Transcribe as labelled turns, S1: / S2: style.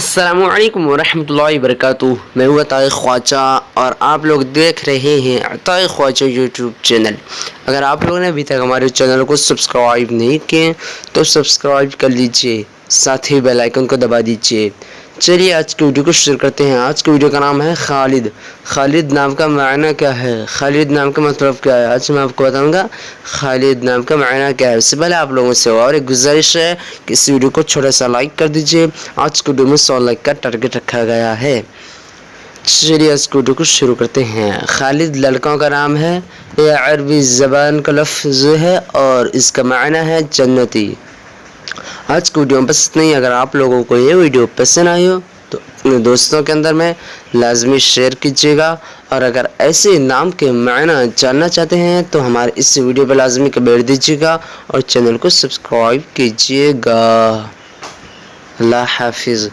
S1: السلام علیکم ورحمۃ اللہ وبرکاتہ۔ میں ہوں عطائے خواجہ اور آپ لوگ دیکھ رہے ہیں عطائے خواجہ یوٹیوب چینل۔ اگر آپ لوگوں نے ابھی تک ہمارے چینل کو سبسکرائب نہیں کیے تو سبسکرائب کر لیجئے، ساتھ ہی بیل آئیکن کو دبا دیجئے۔ چلیے آج کی ویڈیو کو شروع کرتے ہیں۔ آج کی ویڈیو کا نام ہے خالد۔ خالد نام کا معنی کیا ہے، خالد نام کا مطلب کیا ہے، آج میں آپ کو بتاؤں گا خالد نام کا معنی کیا ہے۔ اس سے پہلے آپ لوگوں سے اور ایک گزارش ہے کہ اس ویڈیو کو چھوٹا سا لائک کر دیجئے۔ آج کی ویڈیو میں 100 لائک کا ٹارگٹ رکھا گیا ہے۔ چلیے آج کی ویڈیو کو شروع کرتے ہیں۔ خالد لڑکوں کا نام ہے، یہ عربی زبان کا لفظ ہے اور اس کا معنی ہے جنتی۔ آج کی ویڈیو میں بس اتنا ہی۔ اگر آپ لوگوں کو یہ ویڈیو پسند آئی ہو تو اپنے دوستوں کے اندر میں لازمی شیئر کیجیے گا، اور اگر ایسے نام کے معنی جاننا چاہتے ہیں تو ہمارے اس ویڈیو پہ لازمی کمنٹ دیجیے گا اور چینل کو سبسکرائب کیجیے گا۔ اللہ حافظ۔